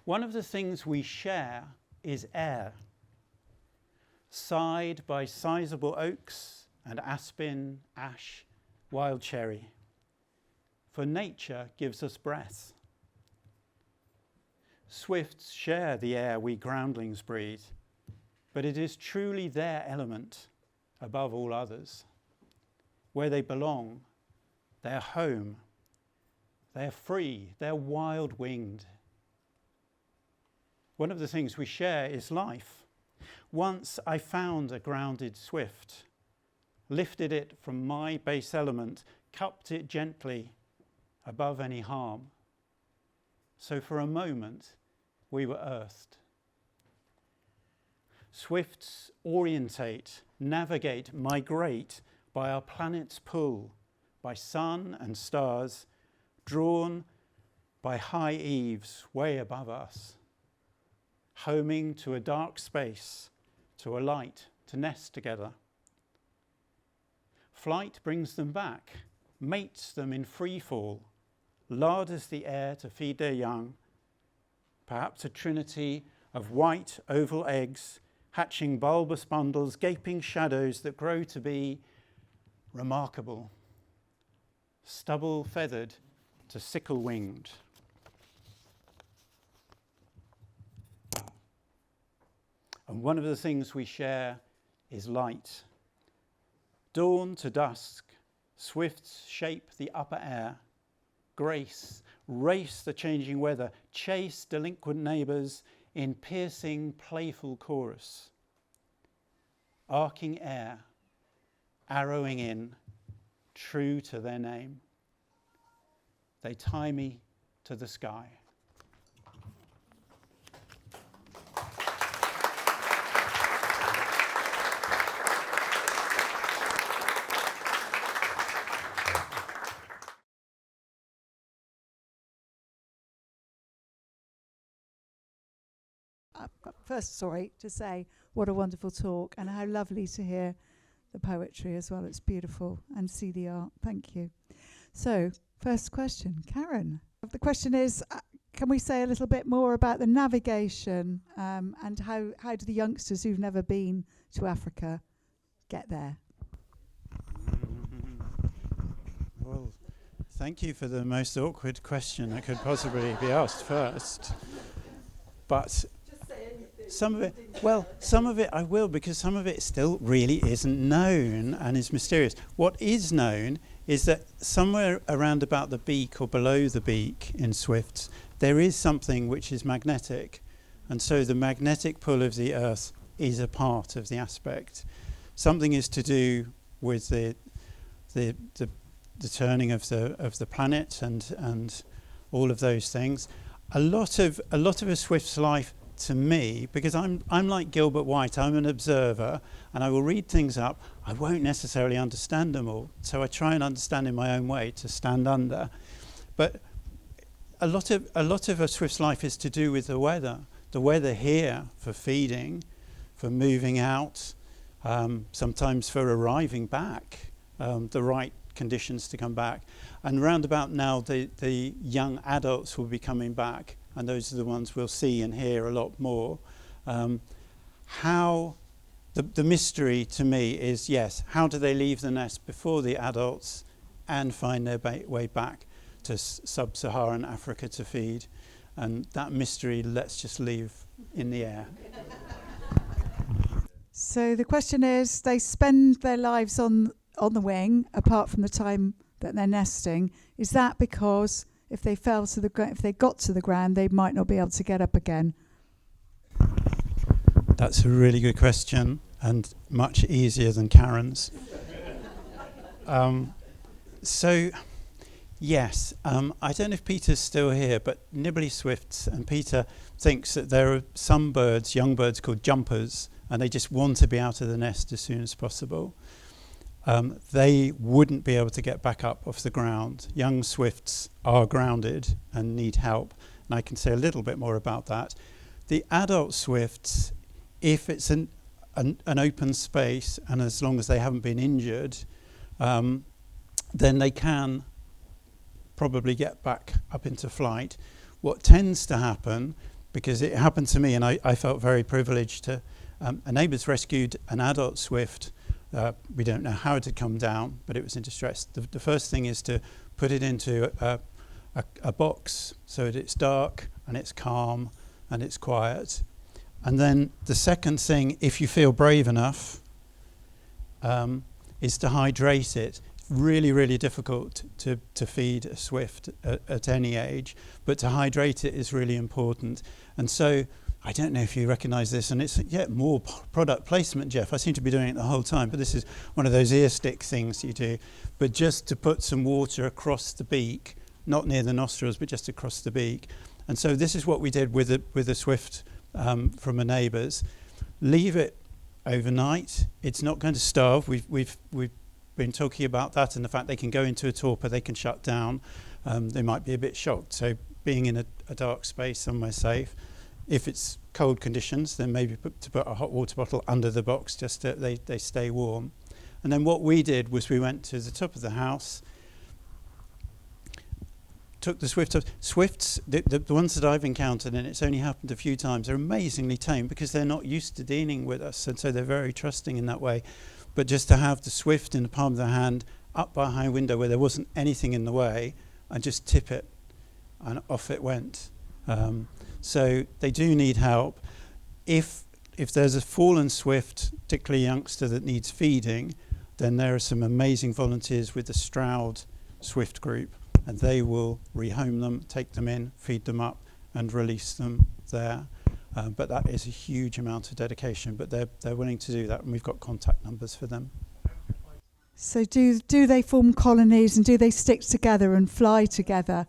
One of the things we share is air. Side by sizable oaks and aspen, ash, wild cherry. For nature gives us breath. Swifts share the air we groundlings breathe, but it is truly their element above all others. Where they belong, they're home, they're free, they're wild-winged. One of the things we share is life. Once I found a grounded swift, lifted it from my base element, cupped it gently above any harm. So for a moment, we were earthed. Swifts orientate, navigate, migrate by our planet's pull, by sun and stars, drawn by high eaves way above us, homing to a dark space, to a light, to nest together. Flight brings them back, mates them in free fall, larders the air to feed their young, perhaps a trinity of white oval eggs, hatching bulbous bundles, gaping shadows that grow to be remarkable, stubble feathered to sickle winged. And one of the things we share is light. Dawn to dusk, swifts shape the upper air, grace, race the changing weather, chase delinquent neighbours in piercing, playful chorus. Arcing air, arrowing in, true to their name. They tie me to the sky. First, sorry, to say what a wonderful talk and how lovely to hear the poetry as well. It's beautiful, and see the art. Thank you. So, first question, Karen. The question is, can we say a little bit more about the navigation and how do the youngsters who've never been to Africa get there? Well, thank you for the most awkward question that could possibly be asked first. But some of it I will, because some of it still really isn't known and is mysterious. What is known is that somewhere around about the beak or below the beak in swifts, there is something which is magnetic. And so the magnetic pull of the Earth is a part of the aspect. Something is to do with the turning of the planet and all of those things. a lot of a swift's life to me, because I'm like Gilbert White, I'm an observer, and I will read things up. I won't necessarily understand them all, so I try and understand in my own way to stand under. But a lot of a swift's life is to do with the weather here for feeding, for moving out, sometimes for arriving back, the right conditions to come back. And round about now, the young adults will be coming back, and those are the ones we'll see and hear a lot more. How the mystery to me is, yes, how do they leave the nest before the adults and find their way back to sub-Saharan Africa to feed? And that mystery, let's just leave in the air. So the question is, they spend their lives on the wing, apart from the time that they're nesting. Is that because if they got to the ground, they might not be able to get up again? That's a really good question, and much easier than Karen's. So, yes, I don't know if Peter's still here, but nibbly swifts, and Peter thinks that there are some birds, young birds called jumpers, and they just want to be out of the nest as soon as possible. They wouldn't be able to get back up off the ground. Young swifts are grounded and need help, and I can say a little bit more about that. The adult swifts, if it's an open space, and as long as they haven't been injured, then they can probably get back up into flight. What tends to happen, because it happened to me, and I felt very privileged to, a neighbour's rescued an adult swift. We don't know how it had come down, but it was in distress. The first thing is to put it into a box so that it's dark and it's calm and it's quiet. And then the second thing, if you feel brave enough, is to hydrate it. Really, really difficult to feed a swift at any age, but to hydrate it is really important. And so I don't know if you recognise this, and it's more product placement, Jeff. I seem to be doing it the whole time, but this is one of those ear stick things you do. But just to put some water across the beak, not near the nostrils, but just across the beak. And so this is what we did with a swift from a neighbour's. Leave it overnight. It's not going to starve. We've been talking about that and the fact they can go into a torpor, they can shut down. They might be a bit shocked. So being in a dark space somewhere safe. If it's cold conditions, then maybe to put a hot water bottle under the box just so they stay warm. And then what we did was we went to the top of the house, took the swift up. Swifts, the ones that I've encountered, and it's only happened a few times, are amazingly tame because they're not used to dealing with us, and so they're very trusting in that way. But just to have the swift in the palm of the hand up by a high window where there wasn't anything in the way, and just tip it, and off it went. So they do need help. If there's a fallen swift, particularly a youngster that needs feeding, then there are some amazing volunteers with the Stroud Swift group, and they will rehome them, take them in, feed them up, and release them there. But that is a huge amount of dedication, but they're willing to do that, and we've got contact numbers for them. So do they form colonies, and do they stick together and fly together?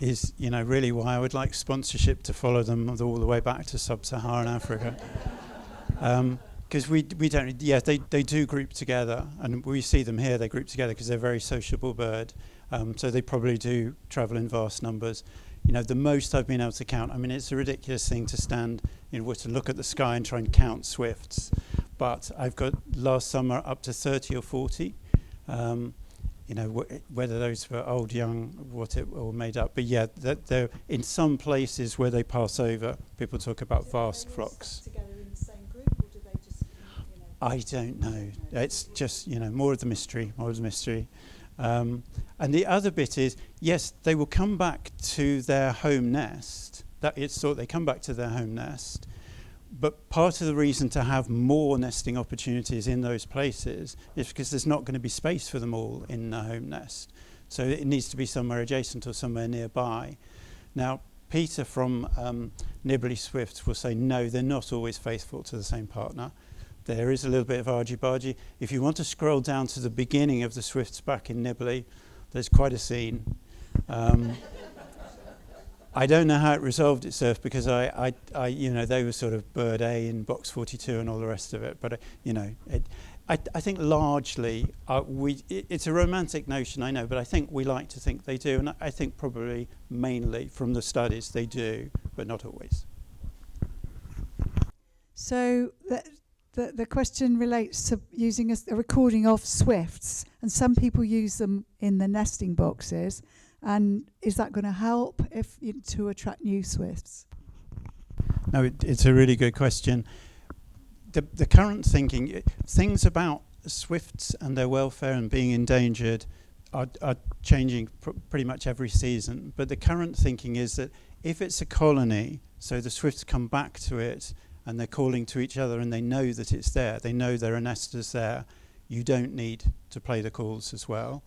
Is really why I would like sponsorship to follow them all the way back to sub-Saharan Africa. Because we don't, they do group together, and we see them here, they group together because they're a very sociable bird. So they probably do travel in vast numbers. The most I've been able to count, it's a ridiculous thing to stand in Wotton, look at the sky and try and count swifts. But I've got last summer up to 30 or 40. Whether those were old, young, what it all made up. But they're in some places where they pass over, people talk about vast flocks. Together in the same group, or do they just? I don't know. It's just more of the mystery. And the other bit is, yes, they will come back to their home nest. That it's thought they come back to their home nest. But part of the reason to have more nesting opportunities in those places is because there's not going to be space for them all in the home nest. So it needs to be somewhere adjacent or somewhere nearby. Now, Peter from Nibbly Swifts will say, no, they're not always faithful to the same partner. There is a little bit of argy-bargy. If you want to scroll down to the beginning of the swifts back in Nibbly, there's quite a scene. I don't know how it resolved itself because you know, they were sort of bird A in box 42 and all the rest of it. But you know, I think largely it's a romantic notion, I know, but I think we like to think they do, and I think probably mainly from the studies they do, but not always. So the question relates to using a recording of swifts, and some people use them in the nesting boxes. And is that going to help to attract new swifts? No, it's a really good question. The current thinking, things about swifts and their welfare and being endangered are changing pretty much every season. But the current thinking is that if it's a colony, so the swifts come back to it and they're calling to each other and they know that it's there, they know there are nesters there, you don't need to play the calls as well.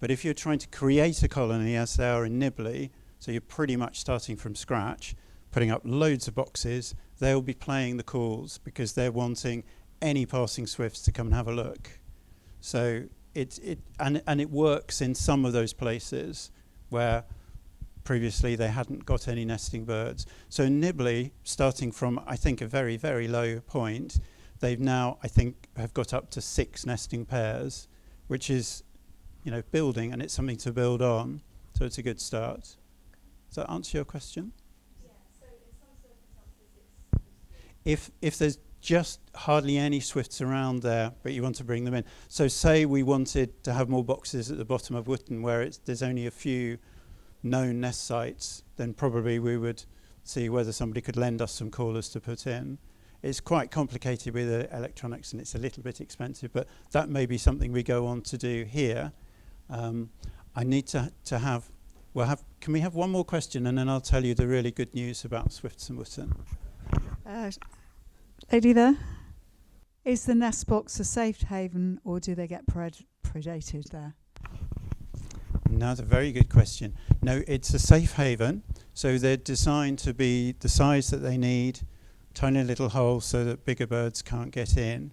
But if you're trying to create a colony, as they are in Nibley, so you're pretty much starting from scratch, putting up loads of boxes, they'll be playing the calls because they're wanting any passing swifts to come and have a look. So it works in some of those places where previously they hadn't got any nesting birds. So in Nibley, starting from, I think, a very, very low point, they've now, I think, have got up to 6 nesting pairs, which is, you know, building, and it's something to build on. So it's a good start. Does that answer your question? Yeah, so in some circumstances If there's just hardly any swifts around there, but you want to bring them in. So say we wanted to have more boxes at the bottom of Wotton where there's only a few known nest sites, then probably we would see whether somebody could lend us some callers to put in. It's quite complicated with the electronics and it's a little bit expensive, but that may be something we go on to do here. I need to have, can we have one more question and then I'll tell you the really good news about swifts and Wotton. Lady there, is the nest box a safe haven or do they get predated there? No, that's a very good question. No, it's a safe haven, so they're designed to be the size that they need, tiny little holes so that bigger birds can't get in.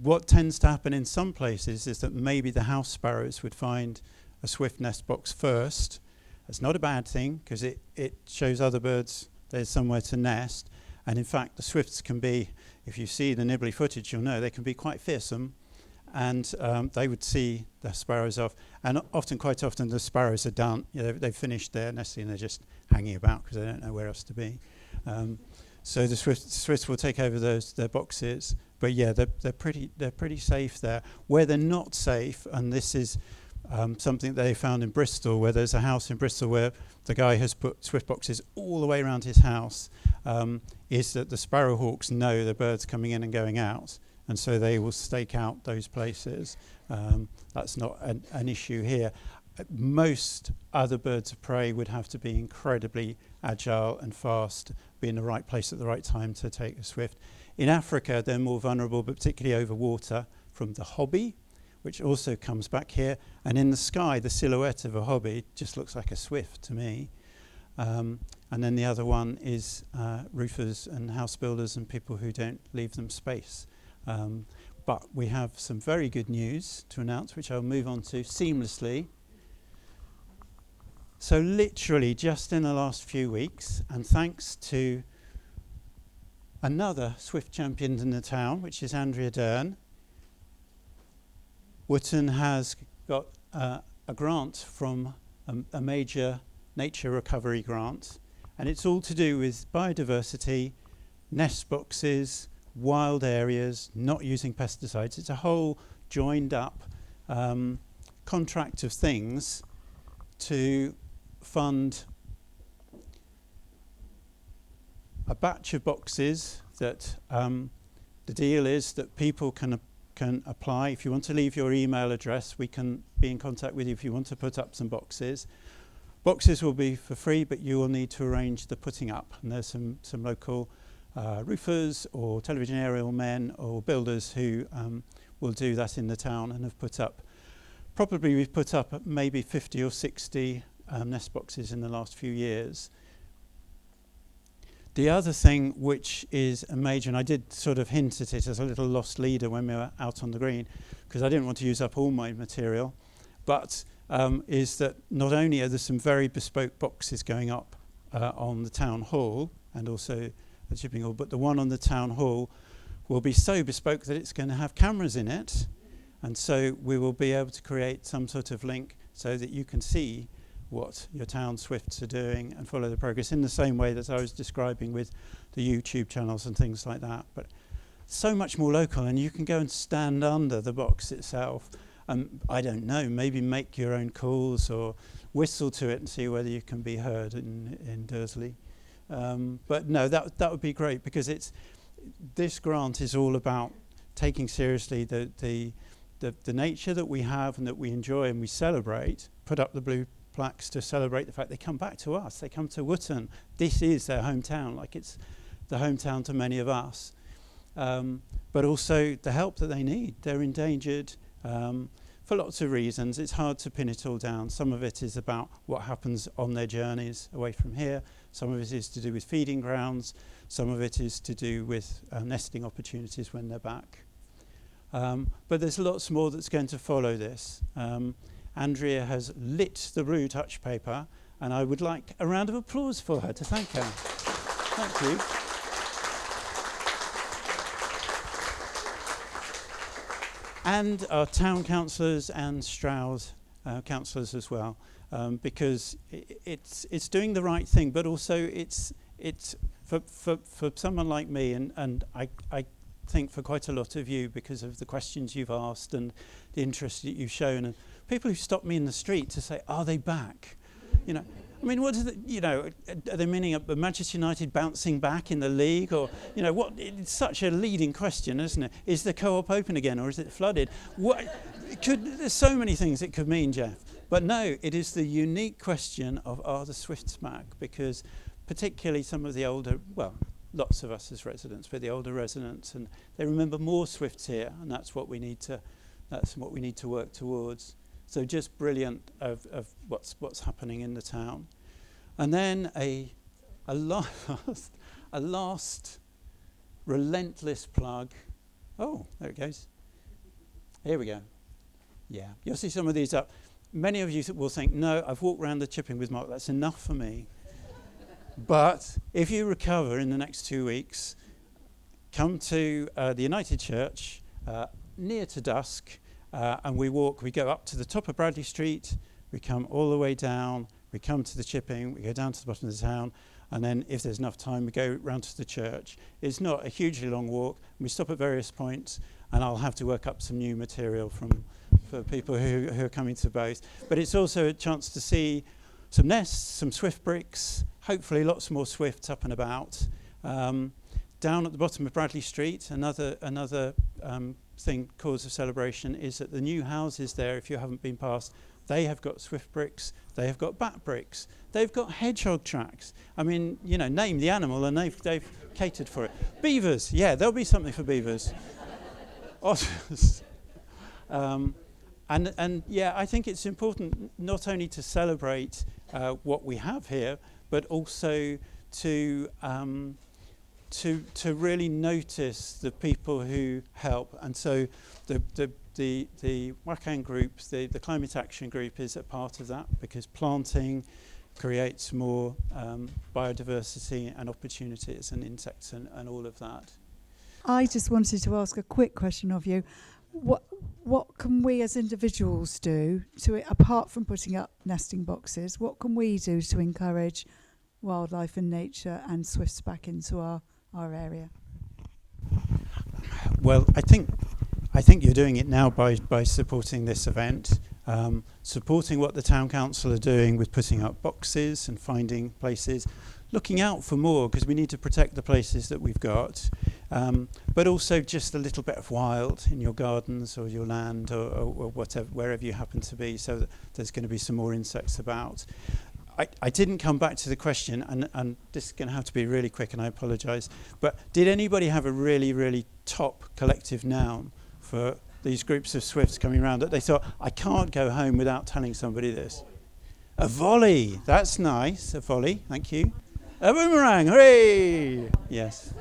What tends to happen in some places is that maybe the house sparrows would find a swift nest box first. That's not a bad thing because it shows other birds there's somewhere to nest. And in fact, the swifts can be, if you see the Nibley footage, you'll know they can be quite fearsome. And they would see the sparrows off. And quite often, the sparrows are done. You know, they've finished their nesting and they're just hanging about because they don't know where else to be. So the swifts will take over their boxes. But yeah, they're pretty safe there. Where they're not safe, and this is something they found in Bristol, where there's a house in Bristol where the guy has put swift boxes all the way around his house, is that the sparrowhawks know the birds coming in and going out, and so they will stake out those places. That's not an issue here. Most other birds of prey would have to be incredibly agile and fast, be in the right place at the right time to take a swift. In Africa, they're more vulnerable, but particularly over water, from the hobby, which also comes back here. And in the sky, the silhouette of a hobby just looks like a swift to me. And then the other one is roofers and house builders and people who don't leave them space. But we have some very good news to announce, which I'll move on to seamlessly. So literally just in the last few weeks, and thanks to another swift champion in the town, which is Andrea Dern, Wotton has got a grant from a major nature recovery grant, and it's all to do with biodiversity, nest boxes, wild areas, not using pesticides. It's a whole joined up contract of things to fund a batch of boxes that the deal is that people can apply. If you want to leave your email address, we can be in contact with you if you want to put up some boxes. Boxes will be for free, but you will need to arrange the putting up. And there's some local roofers or television aerial men or builders who will do that in the town and have put up, probably we've put up maybe 50 or 60 nest boxes in the last few years. The other thing which is a major, and I did sort of hint at it as a little lost leader when we were out on the green, because I didn't want to use up all my material, but is that not only are there some very bespoke boxes going up on the town hall and also the chipping hall, but the one on the town hall will be so bespoke that it's going to have cameras in it, and so we will be able to create some sort of link so that you can see what your town Swifts are doing and follow the progress in the same way that I was describing with the YouTube channels and things like that. But so much more local, and you can go and stand under the box itself. I don't know, maybe make your own calls or whistle to it and see whether you can be heard in Dursley. But no, that would be great, because this grant is all about taking seriously the nature that we have and that we enjoy and we celebrate. Put up the blue plaques to celebrate the fact they come back to us. They come to Wotton. This is their hometown, like it's the hometown to many of us. But also the help that they need. They're endangered for lots of reasons. It's hard to pin it all down. Some of it is about what happens on their journeys away from here. Some of it is to do with feeding grounds. Some of it is to do with nesting opportunities when they're back. But there's lots more that's going to follow this. Andrea has lit the blue touch paper, and I would like a round of applause for her to thank her. Thank you. And our town councillors and Stroud councillors as well, because it's doing the right thing, but also it's for someone like me, and I think for quite a lot of you, because of the questions you've asked and the interest that you've shown, and people who stop me in the street to say, "Are they back?" You know, I mean, what is it? You know, are they meaning a Manchester United bouncing back in the league, or you know, what? It's such a leading question, isn't it? Is the co-op open again, or is it flooded? There's so many things it could mean, Jeff. But no, it is the unique question of, are the Swifts back? Because particularly some of the older, well, lots of us as residents, but the older residents, and they remember more Swifts here, and that's what we need to work towards. So just brilliant of what's happening in the town. And then a last relentless plug. Oh, there it goes. Here we go. Yeah, you'll see some of these up. Many of you will think, no, I've walked around the chipping with Mark, that's enough for me. But if you recover in the next 2 weeks, come to the United Church near to dusk, and we go up to the top of Bradley Street, we come all the way down, we come to the chipping, we go down to the bottom of the town, and then if there's enough time, we go round to the church. It's not a hugely long walk. We stop at various points, and I'll have to work up some new material for people who are coming to both. But it's also a chance to see some nests, some swift bricks, hopefully lots more swifts up and about. Down at the bottom of Bradley Street, another cause of celebration is that the new houses there, if you haven't been past, they have got swift bricks, they have got bat bricks, they've got hedgehog tracks. I mean, you know, name the animal and they've catered for it. Beavers, yeah, there'll be something for beavers. Otters. And yeah, I think it's important not only to celebrate what we have here, but also to really notice the people who help. And so the WACAN group, the Climate Action Group, is a part of that, because planting creates more biodiversity and opportunities and insects and all of that. I just wanted to ask a quick question of you. What can we as individuals do apart from putting up nesting boxes, what can we do to encourage wildlife and nature and swifts back into our area? Well, I think you're doing it now by supporting this event, supporting what the town council are doing with putting up boxes and finding places, looking out for more, because we need to protect the places that we've got, but also just a little bit of wild in your gardens or your land or whatever, wherever you happen to be, so that there's going to be some more insects about. I didn't come back to the question, and this is going to have to be really quick, and I apologise, but did anybody have a really, really top collective noun for these groups of swifts coming around that they thought, I can't go home without telling somebody this? A volley, that's nice, a volley, thank you. A boomerang, hooray! Yes.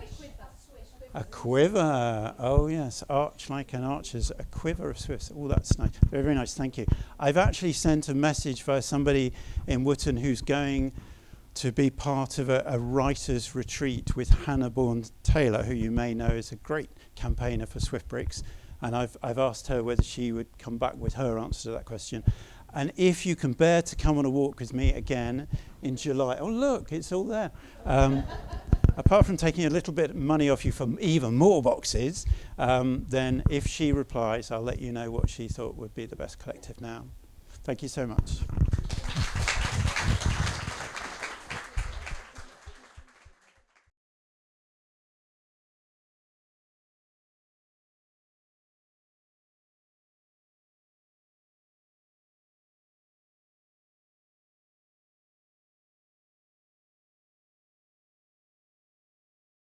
A quiver, oh yes, arch like an archer's, a quiver of swifts. Oh, that's nice, very, very nice, thank you. I've actually sent a message via somebody in Wotton who's going to be part of a writer's retreat with Hannah Bourne-Taylor, who you may know is a great campaigner for Swift Bricks. And I've asked her whether she would come back with her answer to that question. And if you can bear to come on a walk with me again in July, oh look, it's all there. Apart from taking a little bit of money off you for even more boxes, then if she replies, I'll let you know what she thought would be the best collective noun. Thank you so much.